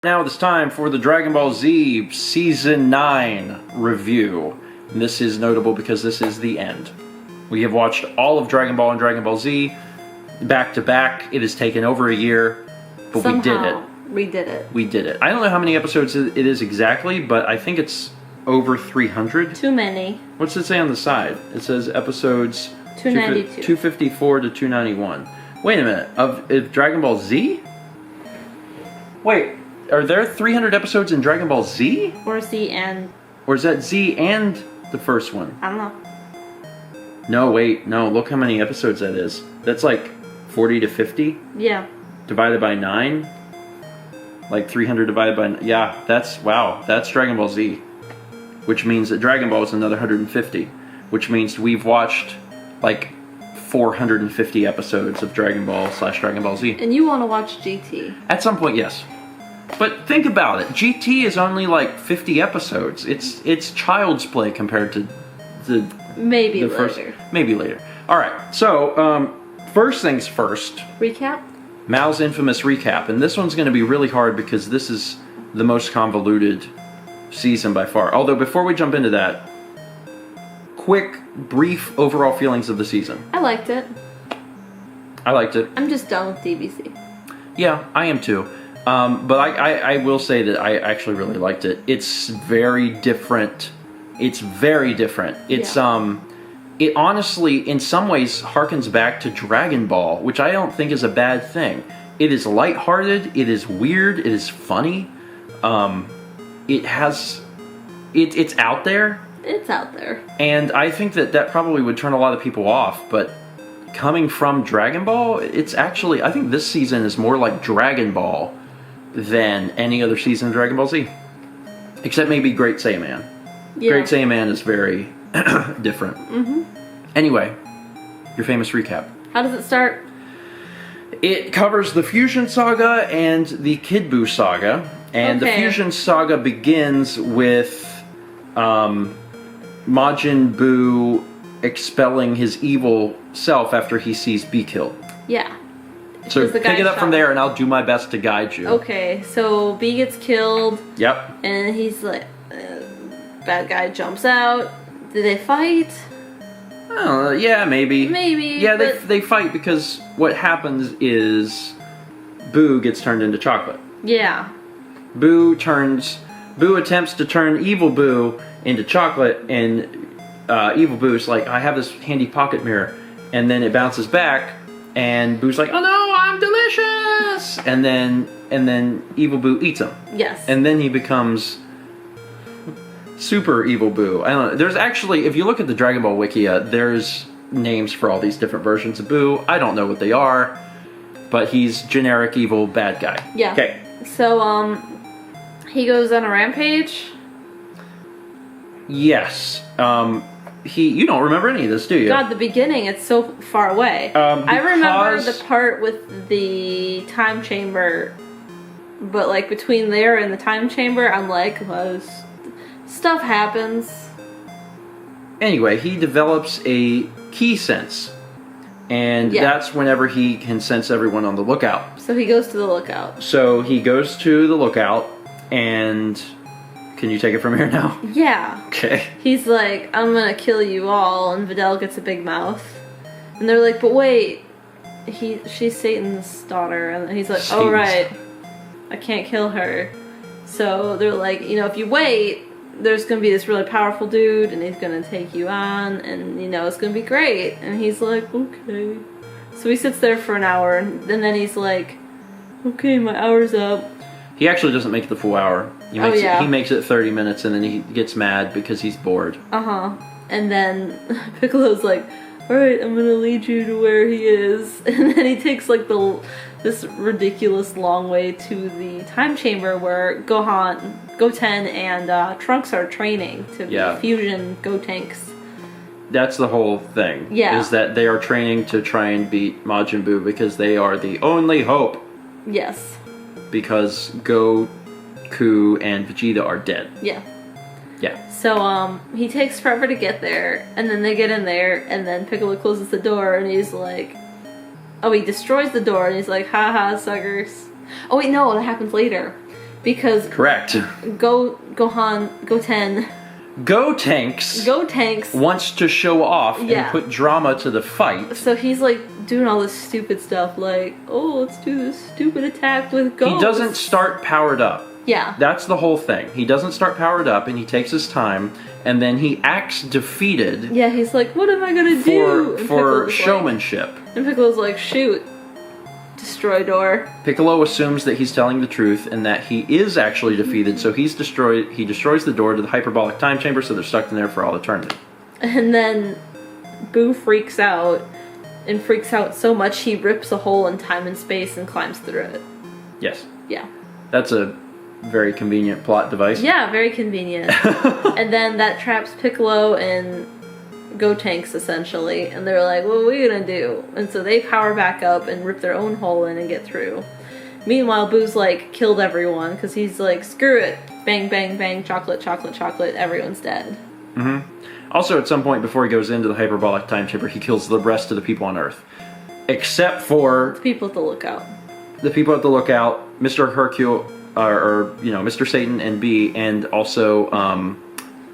Now it's time for the Dragon Ball Z Season 9 review. And this is notable because this is the end. We have watched all of Dragon Ball and Dragon Ball Z back to back. It has taken over a year, but Somehow, we did it. We did it. I don't know how many episodes it is exactly, but I think it's over 300. Too many. What's it say on the side? It says episodes 292. 254 to 291. Wait a minute. Of Dragon Ball Z? Wait. Are there 300 episodes in Dragon Ball Z? Or Z and... Or is that Z and the first one? I don't know. No, wait. No, look how many episodes that is. That's like 40 to 50? Yeah. Divided by 9? Like 300 divided by... Yeah, that's... Wow. That's Dragon Ball Z. Which means that Dragon Ball is another 150. Which means we've watched like 450 episodes of Dragon Ball / Dragon Ball Z. And you want to watch GT. At some point, yes. But think about it. GT is only like 50 episodes. It's child's play compared to the Maybe later. first. Maybe later. All right. So first things first. Recap? Mao's infamous recap, and this one's going to be really hard because this is the most convoluted season by far. Although before we jump into that, quick, brief overall feelings of the season. I liked it. I liked it. I'm just done with DBC. Yeah, I am too. But I will say that I actually really liked it. It's very different. It's very different. It's it honestly in some ways harkens back to Dragon Ball, which I don't think is a bad thing. It is lighthearted, it is weird, it is funny. It has it's out there. It's out there. And I think that probably would turn a lot of people off, but coming from Dragon Ball, it's actually, I think this season is more like Dragon Ball than any other season of Dragon Ball Z. Except maybe Great Saiyaman. Yeah. Great Saiyaman is very different. Mm-hmm. Anyway, your famous recap. How does it start? It covers the Fusion Saga and the Kid Buu Saga. And the Fusion Saga begins with Majin Buu expelling his evil self after he sees B killed. Yeah. So pick it up from there and I'll do my best to guide you. Okay, so B gets killed. Yep. And he's like, bad guy jumps out. Do they fight? Oh, yeah, maybe. Maybe. Yeah, they fight because what happens is Boo gets turned into chocolate. Yeah. Boo attempts to turn evil Boo into chocolate, and evil Boo's like, I have this handy pocket mirror, and then it bounces back, and Boo's like, oh no, I'm delicious! And then evil Boo eats him. Yes. And then he becomes super evil Boo. I don't know. There's actually, if you look at the Dragon Ball Wikia, there's names for all these different versions of Boo. I don't know what they are, but he's generic evil bad guy. Yeah. Okay. So, he goes on a rampage. Yes. You don't remember any of this, do you? God, the beginning, it's so far away. I remember the part with the time chamber, but like between there and the time chamber, I'm like, well, stuff happens. Anyway, he develops a key sense, and that's whenever he can sense everyone on the lookout. So he goes to the lookout. So he goes to the lookout, and can you take it from here now? Yeah. Okay. He's like, I'm gonna kill you all, and Videl gets a big mouth. And they're like, but wait, she's Satan's daughter. And he's like, oh right, I can't kill her. So they're like, you know, if you wait, there's gonna be this really powerful dude, and he's gonna take you on, and you know, it's gonna be great. And he's like, okay. So he sits there for an hour, and then he's like, okay, my hour's up. He actually doesn't make the full hour. He makes it 30 minutes, and then he gets mad because he's bored. Uh-huh. And then Piccolo's like, alright, I'm gonna lead you to where he is. And then he takes like this ridiculous long way to the time chamber where Goten and Trunks are training to be Fusion Gotenks. That's the whole thing. Yeah. Is that they are training to try and beat Majin Buu because they are the only hope. Yes. Because Goku and Vegito are dead. Yeah. Yeah. So, he takes forever to get there, and then they get in there, and then Piccolo closes the door, and he's like... Oh, he destroys the door, and he's like, haha, suckers. Oh wait, no, that happens later. Because Correct. Gotenks wants to show off and put drama to the fight. So he's like doing all this stupid stuff, like, oh, let's do this stupid attack with ghosts. He doesn't start powered up. Yeah. That's the whole thing. He doesn't start powered up, and he takes his time, and then he acts defeated. Yeah, he's like, what am I gonna do? For showmanship. And Piccolo's like, shoot. Destroy door. Piccolo assumes that he's telling the truth and that he is actually defeated, so he destroys the door to the hyperbolic time chamber, so they're stuck in there for all eternity. And then Buu freaks out, and freaks out so much he rips a hole in time and space and climbs through it. Yes. Yeah. That's a very convenient plot device. Yeah, very convenient. And then that traps Piccolo and Gotenks, essentially, and they're like, what are we gonna do? And so they power back up and rip their own hole in and get through. Meanwhile, Boo's like killed everyone because he's like, screw it, bang bang bang, chocolate chocolate chocolate, everyone's dead. Also, at some point before he goes into the hyperbolic time chamber, he kills the rest of the people on Earth, except for the people at the lookout. The people at the lookout, Mr. Hercule, or Mr. Satan and B, and also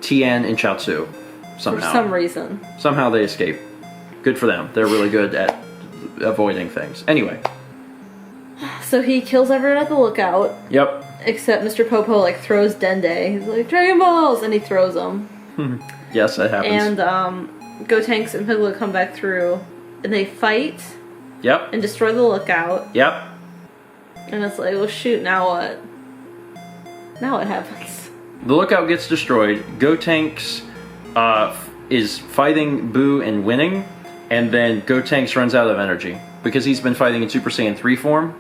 Tien and Chaozu. Somehow. For some reason. Somehow they escape. Good for them. They're really good at avoiding things. Anyway. So he kills everyone at the lookout. Yep. Except Mr. Popo like throws Dende. He's like, Dragon Balls! And he throws them. Yes, that happens. And Gotenks and Piccolo come back through. And they fight. Yep. And destroy the lookout. Yep. And it's like, well shoot, now what? Now what happens? The lookout gets destroyed. Gotenks is fighting Buu and winning, and then Gotenks runs out of energy because he's been fighting in Super Saiyan 3 form,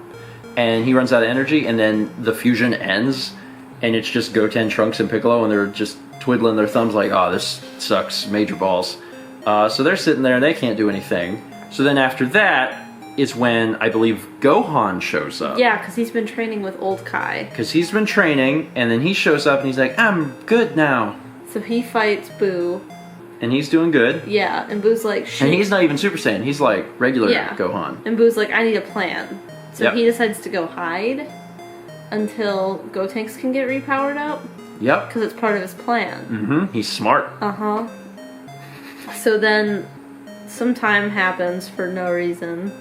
and he runs out of energy, and then the fusion ends, and it's just Goten, Trunks, and Piccolo, and they're just twiddling their thumbs like, oh, this sucks, major balls. So they're sitting there, and they can't do anything. So then after that is when, I believe, Gohan shows up. Yeah, because he's been training with Old Kai. Because he's been training, and then he shows up, and he's like, I'm good now. So he fights Buu. And he's doing good. Yeah, and Boo's like, shoot. And he's not even Super Saiyan, he's like regular Gohan. And Boo's like, I need a plan. So Yep. he decides to go hide until Gotenks can get repowered up. Yep. Because it's part of his plan. He's smart. Uh-huh. So then some time happens for no reason.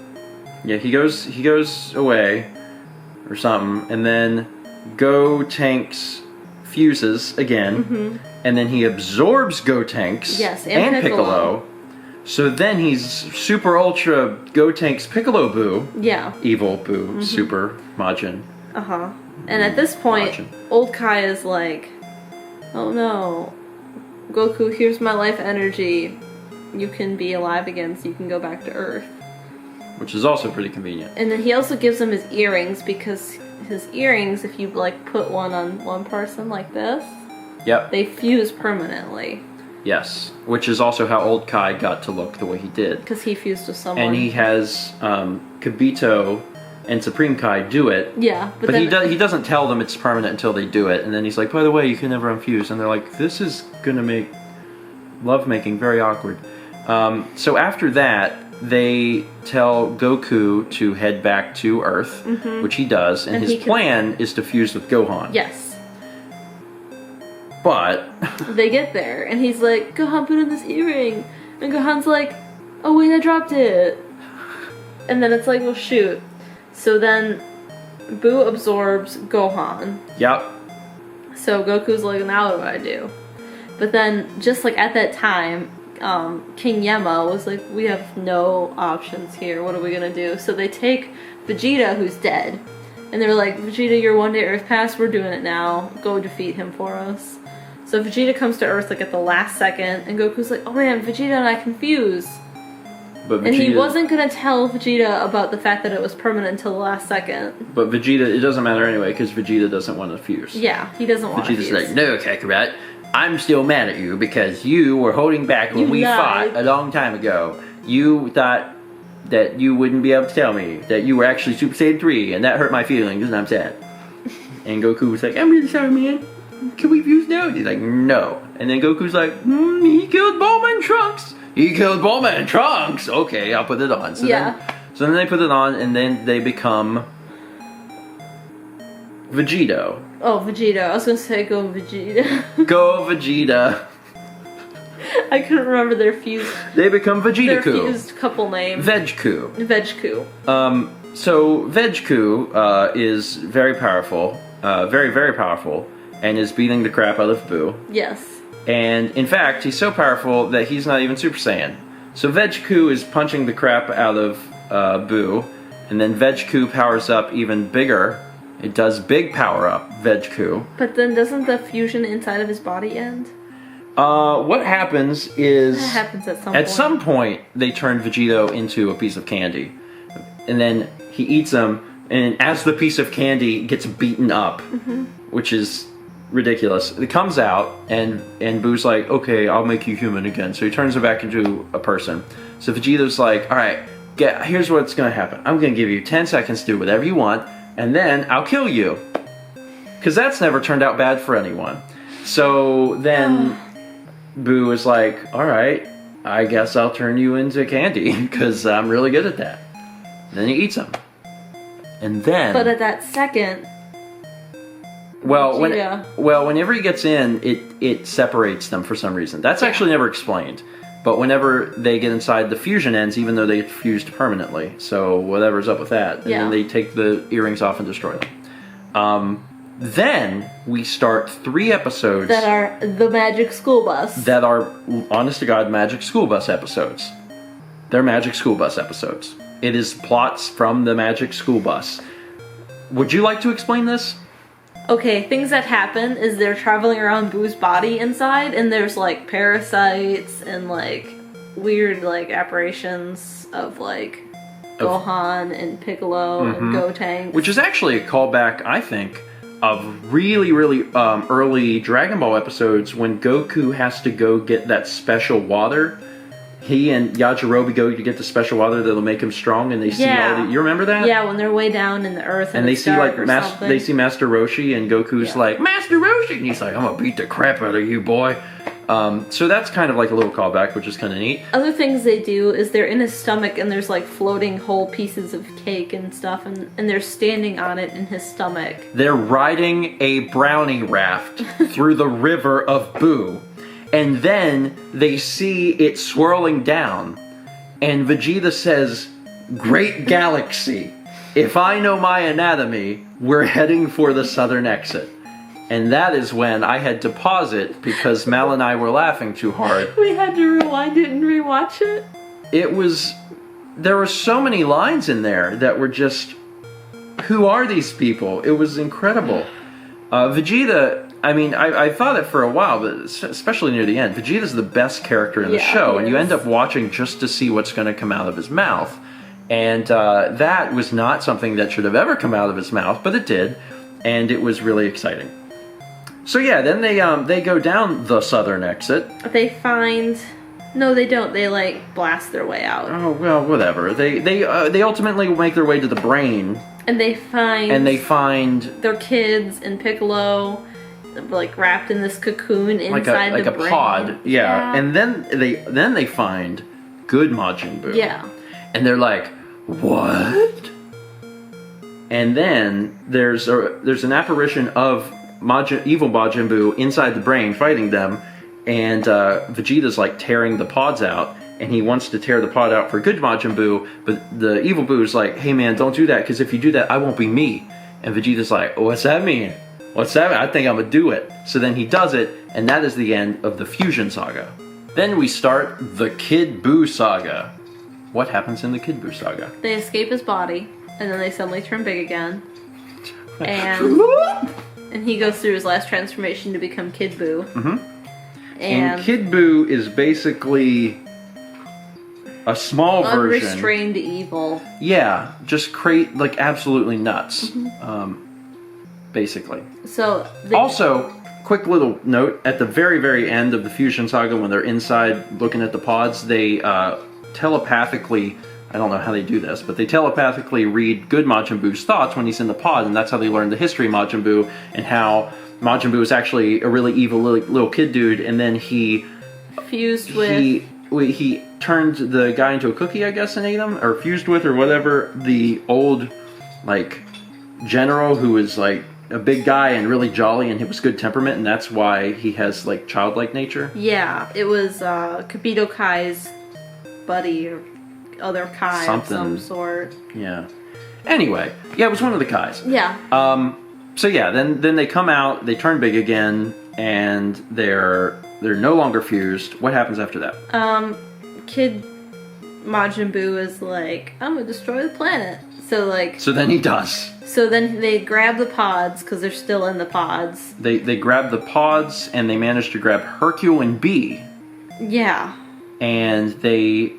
Yeah, he goes away or something, and then Gotenks fuses again, and then he absorbs Gotenks and Piccolo. So then he's super ultra Gotenks Piccolo Buu. Yeah. Evil Buu, super Majin. Uh-huh. And at this point, Majin. Old Kai is like, oh no, Goku, here's my life energy. You can be alive again so you can go back to Earth. Which is also pretty convenient. And then he also gives him his earrings because his earrings, if you like put one on one person like this, Yep. they fuse permanently. Yes. Which is also how Old Kai got to look the way he did. Because he fused with someone. And he has Kibito and Supreme Kai do it. Yeah. But then, he doesn't tell them it's permanent until they do it. And then he's like, by the way, you can never unfuse. And they're like, this is going to make lovemaking very awkward. So after that, they tell Goku to head back to Earth, which he does, and his plan is to fuse with Gohan. Yes. But they get there, and he's like, Gohan, put in this earring. And Gohan's like, oh wait, I dropped it. And then it's like, well shoot. So then Buu absorbs Gohan. Yep. So Goku's like, now what do I do? But then, just like at that time, King Yema was like, we have no options here, what are we gonna do? So they take Vegeta, who's dead, and they're like, Vegeta, your one day Earth pass, we're doing it now, go defeat him for us. So Vegeta comes to Earth like at the last second, and Goku's like, oh man, Vegeta and I confused. But Vegeta, and he wasn't gonna tell Vegeta about the fact that it was permanent until the last second. But Vegeta, it doesn't matter anyway, because Vegeta doesn't want to fuse. Yeah, he doesn't want to fuse. Vegeta's like, no, Kakarot, I'm still mad at you because you were holding back when we fought a long time ago. You thought that you wouldn't be able to tell me that you were actually Super Saiyan 3, and that hurt my feelings, and I'm sad. And Goku was like, I'm really sorry, man. Can we fuse now? He's like, no. And then Goku's like, he killed Bulma and Trunks. He killed Bulma and Trunks. Okay, I'll put it on. So then they put it on, and then they become Vegito. Oh, Vegito. I was gonna say go Vegeta. Go Vegeta. I couldn't remember their fused. They become Vegeta-ku. Their fused couple name. Veg-ku. Veg-ku. So Veg-ku is very powerful, very, very powerful, and is beating the crap out of Buu. Yes. And in fact, he's so powerful that he's not even Super Saiyan. So Veg-ku is punching the crap out of Buu, and then Veg-ku powers up even bigger. It does big power up, Veg-ku. But then doesn't the fusion inside of his body end? What happens is... That happens at some point. At some point, they turn Vegito into a piece of candy. And then he eats them, and as the piece of candy gets beaten up, which is ridiculous, it comes out, and Buu's like, okay, I'll make you human again. So he turns him back into a person. So Vegito's like, alright, here's what's going to happen. I'm going to give you 10 seconds to do whatever you want, and then I'll kill you. Because that's never turned out bad for anyone. So then Buu is like, alright, I guess I'll turn you into candy, because I'm really good at that. And then he eats them. And then... But at that second... whenever he gets in, it separates them for some reason. That's actually never explained. But whenever they get inside, the fusion ends, even though they get fused permanently. So whatever's up with that. And then they take the earrings off and destroy them. Then we start 3 episodes... That are the Magic School Bus. That are, honest to God, Magic School Bus episodes. They're Magic School Bus episodes. It is plots from the Magic School Bus. Would you like to explain this? Okay, things that happen is they're traveling around Buu's body inside, and there's like parasites and like weird like apparitions of like Gohan and Piccolo and Gotenks. Which is actually a callback, I think, of really, really early Dragon Ball episodes when Goku has to go get that special water. He and Yajirobe go to get the special water that'll make him strong, and they see all the... You remember that? Yeah, when they're way down in the earth and they see like they see Master Roshi, and Goku's like, Master Roshi, and he's like, I'm gonna beat the crap out of you, boy. So that's kind of like a little callback, which is kind of neat. Other things they do is they're in his stomach, and there's like floating whole pieces of cake and stuff, and they're standing on it in his stomach. They're riding a brownie raft through the river of Buu. And then they see it swirling down, and Vegeta says, Great Galaxy, if I know my anatomy, we're heading for the southern exit. And that is when I had to pause it because Mal and I were laughing too hard. We had to rewind it and rewatch it. There were so many lines in there that were just, who are these people? It was incredible. Vegeta... I mean, I thought it for a while, but especially near the end, Vegeta's the best character in the show, and you end up watching just to see what's going to come out of his mouth. And that was not something that should have ever come out of his mouth, but it did, and it was really exciting. So yeah, then they go down the southern exit. They find... No, they don't. They, like, blast their way out. Oh, well, whatever. They ultimately make their way to the brain. And they find... Their kids and Piccolo... like wrapped in this cocoon inside like the a brain. pod, yeah. And then they find good Majin Buu. Yeah. And they're like, what? And then there's an apparition of evil Majin Buu inside the brain fighting them, and Vegeta's like tearing the pods out, and he wants to tear the pod out for good Majin Buu, but the evil Buu is like, hey man, don't do that, because if you do that, I won't be me. And Vegeta's like, what's that mean? What's that? I think I'm gonna do it. So then he does it, and that is the end of the Fusion Saga. Then we start the Kid Buu Saga. What happens in the Kid Buu Saga? They escape his body, and then they suddenly turn big again. And he goes through his last transformation to become Kid Buu. And Kid Buu is basically a small version. Unrestrained evil. Yeah, just like absolutely nuts. Basically. So also, quick little note, at the very, very end of the Fusion Saga, when they're inside looking at the pods, they telepathically, I don't know how they do this, but they telepathically read good Majin Buu's thoughts when he's in the pod, and that's how they learn the history of Majin Buu, and how Majin Buu is actually a really evil little kid dude, and then he turned the guy into a cookie, I guess, and ate him, or fused with, or whatever, the old, like, general who was, like, a big guy and really jolly and he was good temperament, and that's why he has like childlike nature. Yeah, it was Kibito Kai's buddy or other Kai of some sort. Yeah. Anyway, yeah, it was one of the Kais. Yeah. So yeah, then they come out, they turn big again, and they're no longer fused. What happens after that? Kid Majin Buu is like, I'm gonna destroy the planet. So then he does. So then they grab the pods because they're still in the pods. They grab the pods and they manage to grab Hercule and B. Yeah. And they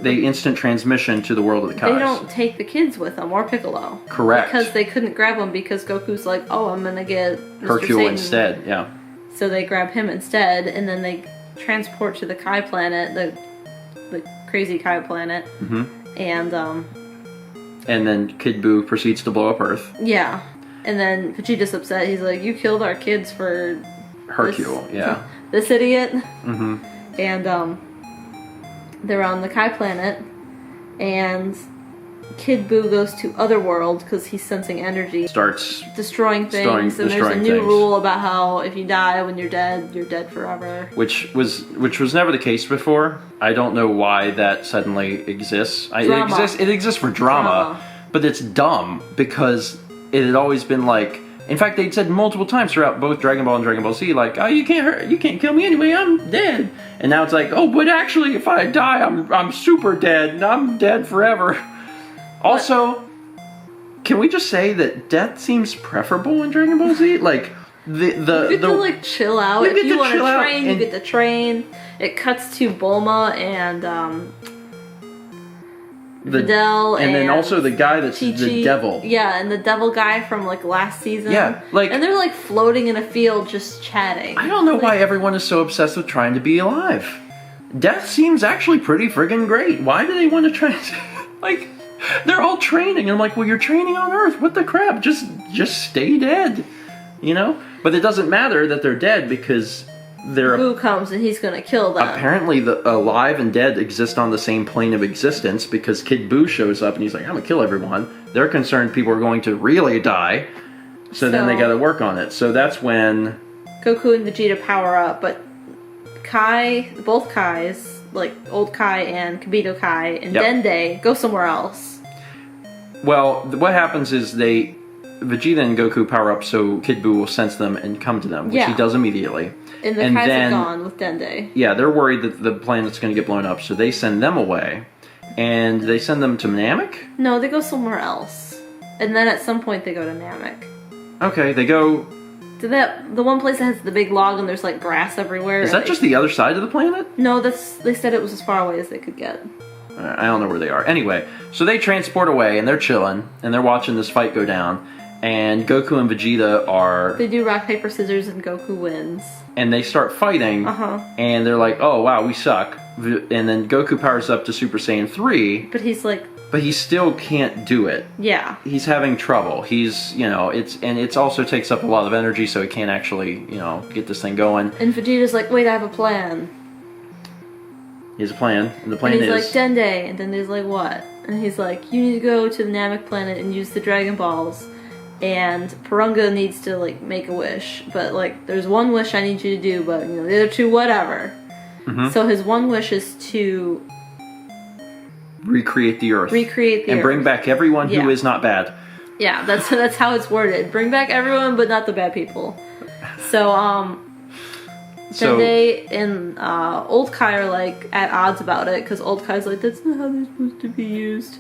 instant transmission to the world of the Kais. They don't take the kids with them or Piccolo. Correct. Because they couldn't grab them because Goku's like, oh, I'm gonna get Mr. Hercule Satan. instead. Yeah. So they grab him instead, and then they transport to the Kai planet, the crazy Kai planet, and then Kid Buu proceeds to blow up Earth. Yeah, and then Vegeta's upset. He's like, "You killed our kids for Hercule." this idiot. And they're on the Kai planet, and Kid Buu goes to Otherworld because he's sensing energy. Starts destroying things, and there's a new rule about how if you die when you're dead forever. Which was never the case before. I don't know why that suddenly exists. It exists for drama, but it's dumb because it had always been like. In fact, they'd said multiple times throughout both Dragon Ball and Dragon Ball Z, like, "Oh, you can't kill me anyway. I'm dead." And now it's like, "Oh, but actually, if I die, I'm super dead, and I'm dead forever." Also, can we just say that death seems preferable in Dragon Ball Z? Like you get to like chill out. If you want to train, you get to train. It cuts to Bulma and Videl, and then also the guy that's the devil. Yeah, and the devil guy from like last season. Yeah, and they're like floating in a field just chatting. I don't know why everyone is so obsessed with trying to be alive. Death seems actually pretty friggin' great. Why do they want to try? Like, they're all training. I'm like, well, you're training on Earth. What the crap? Just stay dead, you know. But it doesn't matter that they're dead because Buu comes and he's gonna kill them. Apparently, the alive and dead exist on the same plane of existence because Kid Buu shows up and he's like, I'm gonna kill everyone. They're concerned people are going to really die, so then they gotta work on it. So that's when Goku and Vegeta power up, but both Kais, like Old Kai and Kibito Kai and Dende, go somewhere else. Well, what happens is Vegeta and Goku power up so Kid Buu will sense them and come to them, which he does immediately. And the Kais are gone with Dende. Yeah, they're worried that the planet's going to get blown up, so they send them away. And they send them to Namek? No, they go somewhere else. And then at some point they go to Namek. Okay, they go... To the one place that has the big log and there's like grass everywhere. Is that just the other side of the planet? No, they said it was as far away as they could get. I don't know where they are. Anyway, so they transport away and they're chilling and they're watching this fight go down. And Goku and Vegeta are... They do rock, paper, scissors, and Goku wins. And they start fighting, and they're like, oh, wow, we suck. And then Goku powers up to Super Saiyan 3. But he's like... But he still can't do it. Yeah. He's having trouble. He's, it also takes up a lot of energy, so he can't actually, get this thing going. And Vegeta's like, wait, I have a plan. He has a plan, and the plan is... And he's like, Dende, and Dende's like, what? And he's like, you need to go to the Namek planet and use the Dragon Balls. And Purunga needs to, like, make a wish. But, like, there's one wish I need you to do, but, the other two, whatever. So his one wish is to... Recreate the Earth. And bring back everyone who is not bad. Yeah, that's how it's worded. Bring back everyone, but not the bad people. So, Dende and Old Kai are, like, at odds about it. Because Old Kai's like, that's not how they're supposed to be used.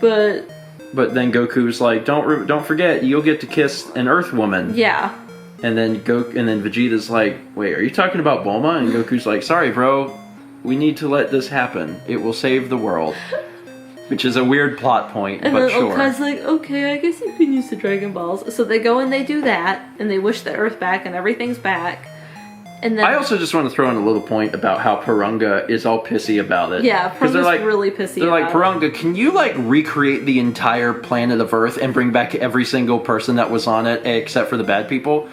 But then Goku's like, don't forget, you'll get to kiss an Earth woman. Yeah. And then Vegeta's like, wait, are you talking about Bulma? And Goku's like, sorry, bro, we need to let this happen. It will save the world. Which is a weird plot point, but sure. And then Okai's like, okay, I guess you can use the Dragon Balls. So they go and they do that, and they wish the Earth back, and everything's back. And then I also just want to throw in a little point about how Purunga is all pissy about it. Yeah, Purunga's really pissy They're like, about Purunga, can you, like, recreate the entire planet of Earth and bring back every single person that was on it, except for the bad people?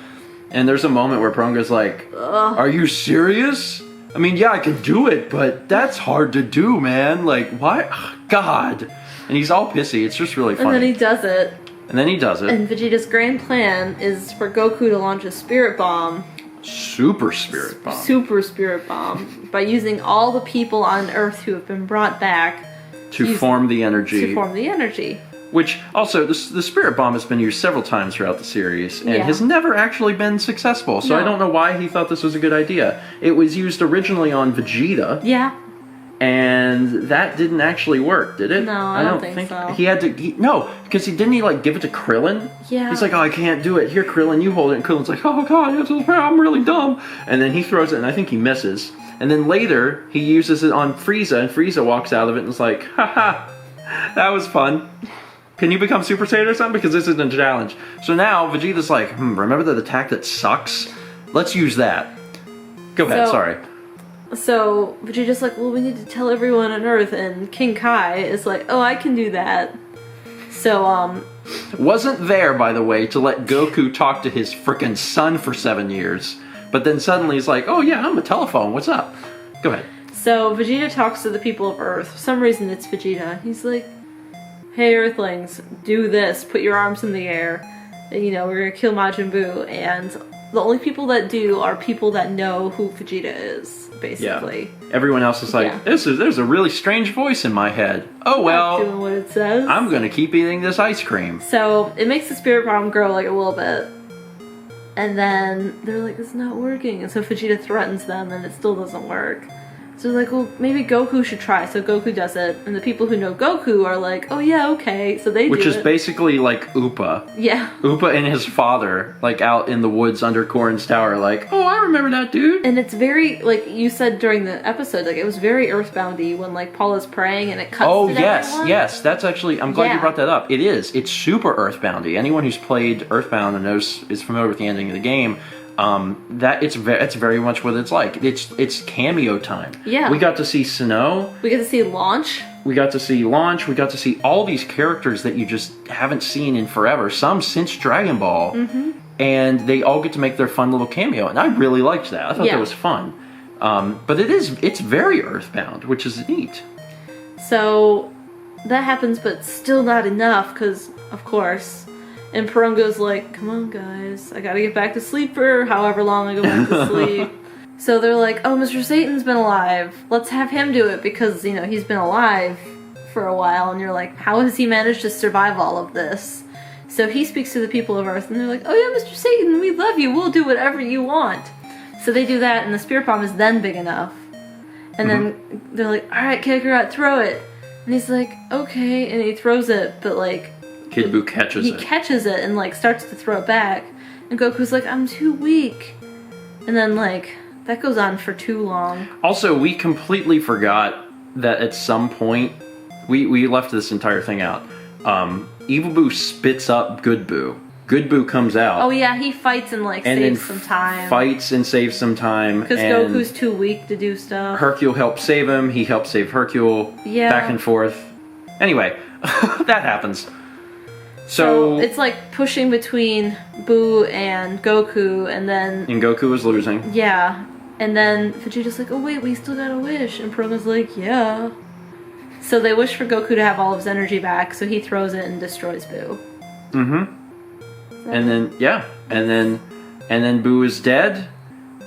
And there's a moment where Purunga's like, are you serious? I mean, yeah, I could do it, but that's hard to do, man. Like, what? God. And he's all pissy. It's just really funny. And then he does it. And then he does it. And Vegeta's grand plan is for Goku to launch a spirit bomb. Super spirit bomb. Super spirit bomb. By using all the people on Earth who have been brought back. To form the energy. To form the energy. Which, also, the spirit bomb has been used several times throughout the series. And has never actually been successful. So I don't know why he thought this was a good idea. It was used originally on Vegeta. Yeah. And that didn't actually work, did it? No, I don't think so. He had to... no, because didn't he, like, give it to Krillin? Yeah. He's like, oh, I can't do it. Here, Krillin, you hold it. And Krillin's like, oh, God, I'm really dumb. And then he throws it, and I think he misses. And then later, he uses it on Frieza, and Frieza walks out of it and is like, haha, that was fun. Can you become Super Saiyan or something? Because this isn't a challenge. So now, Vegeta's like, remember that attack that sucks? Let's use that. Go ahead, sorry. So Vegeta's like, well, we need to tell everyone on Earth, and King Kai is like, oh, I can do that. So, wasn't there, by the way, to let Goku talk to his frickin' son for 7 years. But then suddenly he's like, oh yeah, I'm a telephone, what's up? Go ahead. So Vegeta talks to the people of Earth. For some reason it's Vegeta. He's like, hey Earthlings, do this, put your arms in the air. And, you know, we're gonna kill Majin Buu. And the only people that do are people that know who Vegeta is, basically. Yeah. Everyone else is like, there's a really strange voice in my head. Oh well, not doing what it says. I'm gonna keep eating this ice cream. So it makes the spirit bomb grow like a little bit. And then they're like, it's not working. And so Vegeta threatens them and it still doesn't work. So they're like, well, maybe Goku should try. So Goku does it. And the people who know Goku are like, oh yeah, okay. So they do it. Which is basically like Upa. Yeah. Upa and his father, like out in the woods under Korin's tower, like, oh, I remember that dude. And it's very, like you said during the episode, like it was very Earthboundy when like Paula's praying and it cuts to everyone. Yes. That's actually, I'm glad you brought that up. It is. It's super Earthboundy. Anyone who's played Earthbound and is familiar with the ending of the game, it's very much what it's like. It's cameo time. Yeah. We got to see Sinnoh. We got to see Launch. We got to see Launch. We got to see all these characters that you just haven't seen in forever. Some since Dragon Ball. Mm-hmm. And they all get to make their fun little cameo. And I really liked that. I thought that was fun. But it's very Earthbound, which is neat. So that happens, but still not enough, because, of course... And Porungo's like, come on guys, I gotta get back to sleep for however long I go back to sleep. So they're like, oh, Mr. Satan's been alive. Let's have him do it because, you know, he's been alive for a while. And you're like, how has he managed to survive all of this? So he speaks to the people of Earth and they're like, oh yeah, Mr. Satan, we love you. We'll do whatever you want. So they do that and the spirit bomb is then big enough. And then they're like, all right, Kakarot, throw it. And he's like, okay. And he throws it, but like, Kid Buu catches it. He catches it and like starts to throw it back. And Goku's like, I'm too weak. And then like, that goes on for too long. Also, we completely forgot that at some point, we left this entire thing out. Evil Buu spits up Good Buu. Good Buu comes out. Oh yeah, he fights and like saves some time. Fights and saves some time. Because Goku's too weak to do stuff. Hercule helps save him. He helps save Hercule. Yeah. Back and forth. Anyway, that happens. So it's like pushing between Buu and Goku, and then... And Goku is losing. Yeah. And then Vegeta's like, oh wait, we still got a wish. And Puruma's like, yeah. So they wish for Goku to have all of his energy back, so he throws it and destroys Buu. Mm-hmm. And then, yeah. And then Buu is dead,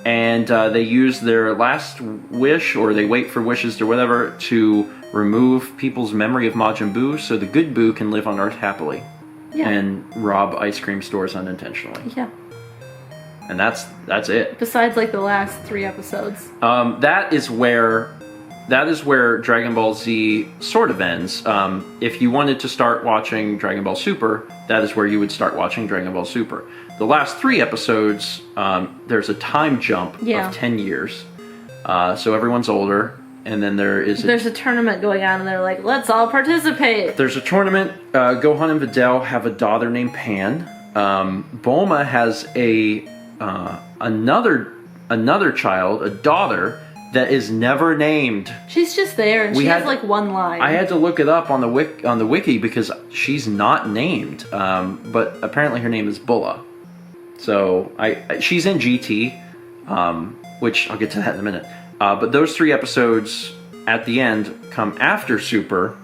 and they use their last wish, or they wait for wishes or whatever, to remove people's memory of Majin Buu so the good Buu can live on Earth happily. Yeah. And rob ice cream stores unintentionally. Yeah. And that's it. Besides, like, the last 3 episodes. That is where Dragon Ball Z sort of ends. If you wanted to start watching Dragon Ball Super, that is where you would start watching Dragon Ball Super. The last 3 episodes, there's a time jump of 10 years. So everyone's older. And then there's a tournament going on, and they're like, let's all participate. There's a tournament. Gohan and Videl have a daughter named Pan. Bulma has another child, a daughter, that is never named. She's just there, and she has like one line. I had to look it up on the wiki because she's not named. But apparently her name is Bulla. So she's in GT, which I'll get to that in a minute. But those 3 episodes at the end come after Super,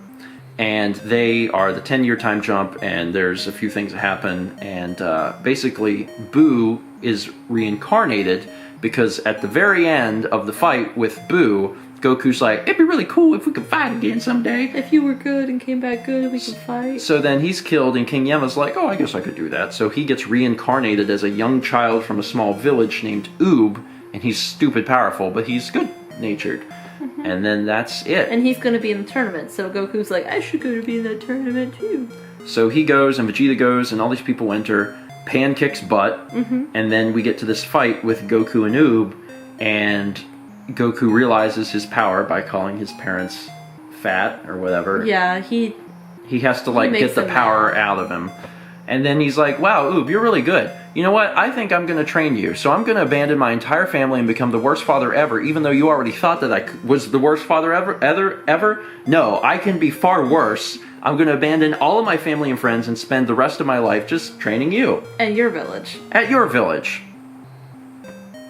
and they are the 10-year time jump, and there's a few things that happen, and basically Buu is reincarnated because at the very end of the fight with Buu, Goku's like, it'd be really cool if we could fight again someday. If you were good and came back good, we could fight. So then he's killed, and King Yema's like, oh, I guess I could do that. So he gets reincarnated as a young child from a small village named Oob, and he's stupid powerful, but he's good-natured. Mm-hmm. And then that's it. And he's going to be in the tournament, so Goku's like, I should go to be in that tournament too. So he goes, and Vegeta goes, and all these people enter. Pan kicks butt, and then we get to this fight with Goku and Oob, and Goku realizes his power by calling his parents fat or whatever. Yeah, he has to like get the power out of him. And then he's like, wow, Oob, you're really good. You know what? I think I'm going to train you. So I'm going to abandon my entire family and become the worst father ever, even though you already thought that I was the worst father ever. No, I can be far worse. I'm going to abandon all of my family and friends and spend the rest of my life just training you. At your village. At your village.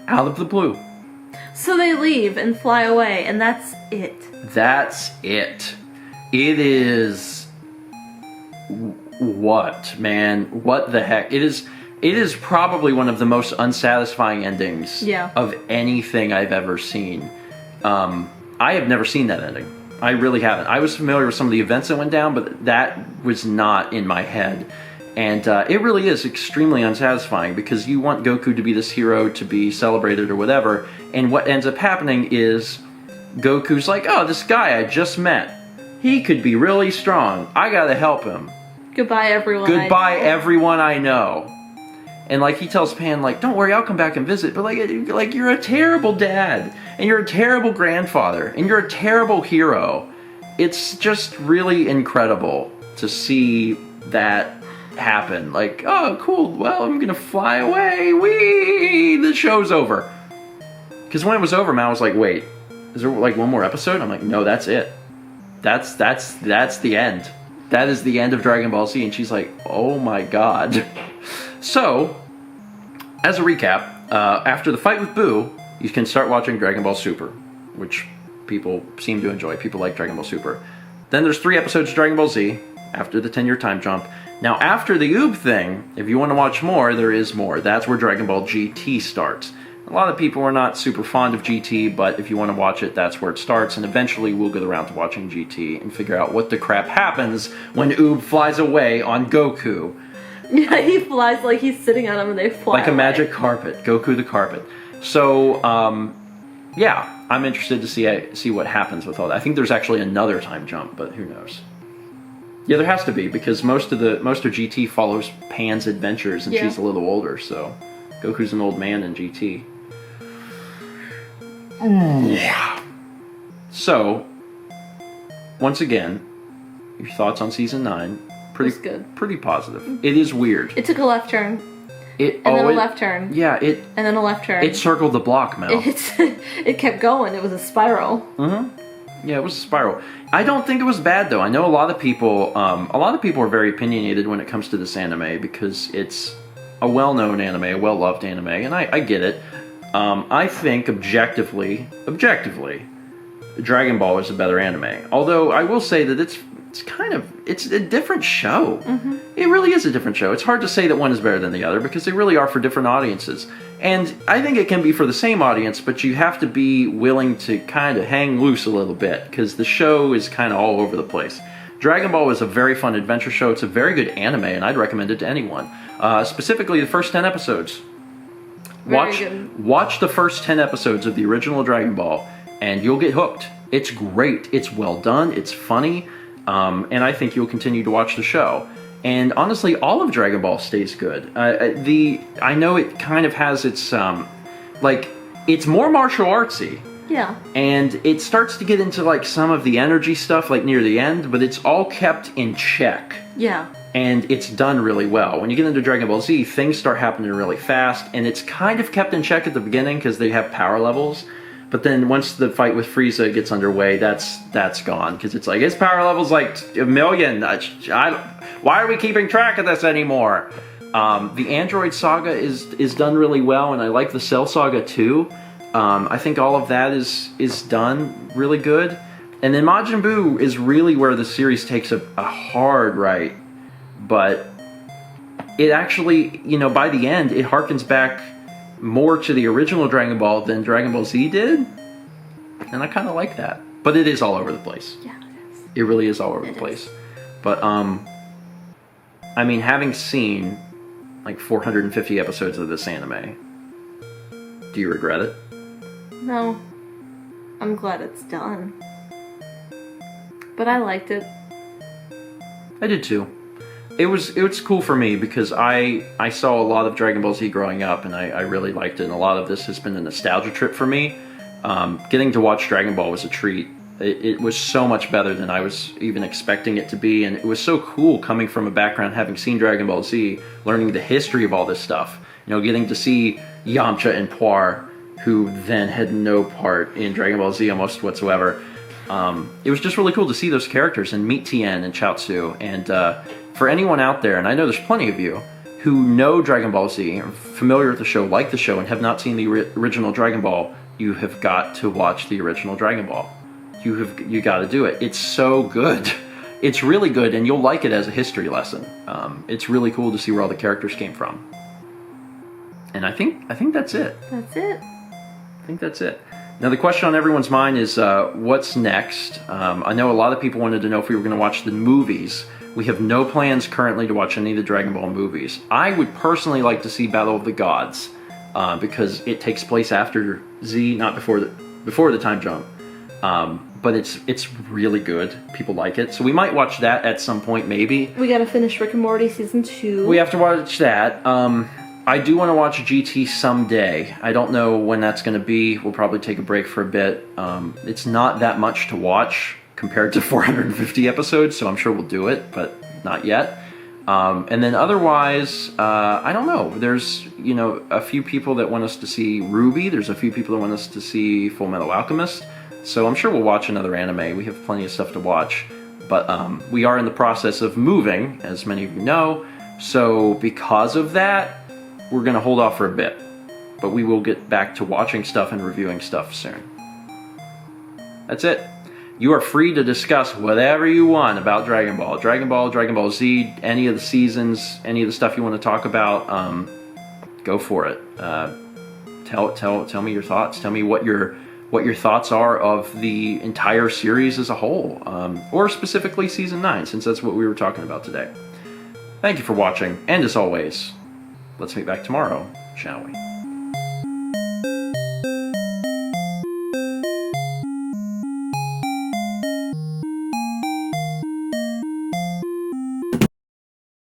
Out of the blue. So they leave and fly away, and that's it. That's it. It is... What, man? What the heck? It is probably one of the most unsatisfying endings of anything I've ever seen. I have never seen that ending. I really haven't. I was familiar with some of the events that went down, but that was not in my head. And it really is extremely unsatisfying because you want Goku to be this hero, to be celebrated or whatever, and what ends up happening is Goku's like, oh, this guy I just met, he could be really strong. I gotta help him. Goodbye, everyone. Goodbye, everyone I know. And like he tells Pan, like, don't worry, I'll come back and visit. But like you're a terrible dad, and you're a terrible grandfather, and you're a terrible hero. It's just really incredible to see that happen. Like, oh, cool. Well, I'm gonna fly away. Whee! The show's over. Because when it was over, Mal was like, wait, is there like one more episode? I'm like, no, that's it. That's the end. That is the end of Dragon Ball Z. And she's like, oh my god. So, as a recap, after the fight with Buu, you can start watching Dragon Ball Super, which people seem to enjoy. People like Dragon Ball Super. Then there's 3 episodes of Dragon Ball Z after the 10-year time jump. Now, after the Oob thing, if you want to watch more, there is more. That's where Dragon Ball GT starts. A lot of people are not super fond of GT, but if you want to watch it, that's where it starts. And eventually we'll get around to watching GT and figure out what the crap happens when Oob flies away on Goku. Yeah, he flies like he's sitting on him and they fly like a magic carpet. Goku the carpet. So, yeah, I'm interested to see what happens with all that. I think there's actually another time jump, but who knows? Yeah, there has to be, because most of GT follows Pan's adventures, and she's a little older, so Goku's an old man in GT. Yeah. So, once again, your thoughts on season 9? Pretty good. Pretty positive. It is weird. It took a left turn. Then a left turn. Yeah, and then a left turn. It circled the block, Mel. It kept going. It was a spiral. Mm-hmm. Yeah, it was a spiral. I don't think it was bad though. I know a lot of people are very opinionated when it comes to this anime because it's a well-known anime, a well-loved anime, and I get it. I think objectively, Dragon Ball is a better anime. Although I will say that it's a different show. Mm-hmm. It really is a different show. It's hard to say that one is better than the other because they really are for different audiences. And I think it can be for the same audience, but you have to be willing to kind of hang loose a little bit because the show is kind of all over the place. Dragon Ball is a very fun adventure show. It's a very good anime, and I'd recommend it to anyone. Specifically, the first 10 episodes. Watch the first 10 episodes of the original Dragon Ball, and you'll get hooked. It's great. It's well done. It's funny. And I think you'll continue to watch the show. And honestly, all of Dragon Ball stays good. I know it kind of has its, it's more martial artsy. Yeah. And it starts to get into, like, some of the energy stuff, like, near the end, but it's all kept in check. Yeah. And it's done really well. When you get into Dragon Ball Z, things start happening really fast, and it's kind of kept in check at the beginning because they have power levels. But then once the fight with Frieza gets underway, that's gone. Because it's like, his power level's like 1,000,000. Why are we keeping track of this anymore? The Android Saga is done really well, and I like the Cell Saga too. I think all of that is done really good. And then Majin Buu is really where the series takes a hard right, but it actually, you know, by the end, it harkens back more to the original Dragon Ball than Dragon Ball Z did, and I kind of like that. But it is all over the place. Yeah, it is. It really is all over the place. But, I mean, having seen like 450 episodes of this anime, do you regret it? No. I'm glad it's done. But I liked it. I did too. It was cool for me because I saw a lot of Dragon Ball Z growing up, and I really liked it. And a lot of this has been a nostalgia trip for me. Getting to watch Dragon Ball was a treat. It was so much better than I was even expecting it to be, and it was so cool coming from a background having seen Dragon Ball Z, learning the history of all this stuff. You know, getting to see Yamcha and Puar, who then had no part in Dragon Ball Z almost whatsoever. It was just really cool to see those characters and meet Tien and Chaozu. And for anyone out there, and I know there's plenty of you, who know Dragon Ball Z, are familiar with the show, like the show, and have not seen the original Dragon Ball, you have got to watch the original Dragon Ball. You got to do it. It's so good. It's really good, and you'll like it as a history lesson. It's really cool to see where all the characters came from. And I think that's it. That's it. I think that's it. Now the question on everyone's mind is what's next? I know a lot of people wanted to know if we were going to watch the movies. We have no plans currently to watch any of the Dragon Ball movies. I would personally like to see Battle of the Gods because it takes place after Z, not before the time jump. But it's really good. People like it. So we might watch that at some point, maybe. We gotta finish Rick and Morty season 2. We have to watch that. I do want to watch GT someday. I don't know when that's going to be. We'll probably take a break for a bit. It's not that much to watch compared to 450 episodes, so I'm sure we'll do it, but not yet. And then otherwise, I don't know. There's, you know, a few people that want us to see Ruby. There's a few people that want us to see Full Metal Alchemist. So I'm sure we'll watch another anime. We have plenty of stuff to watch. But we are in the process of moving, as many of you know. So because of that, we're going to hold off for a bit, but we will get back to watching stuff and reviewing stuff soon. That's it. You are free to discuss whatever you want about Dragon Ball, Dragon Ball Z, any of the seasons, any of the stuff you want to talk about. Go for it. Tell me your thoughts. Tell me what your thoughts are of the entire series as a whole, or specifically season 9, since that's what we were talking about today. Thank you for watching, and as always, let's meet back tomorrow, shall we?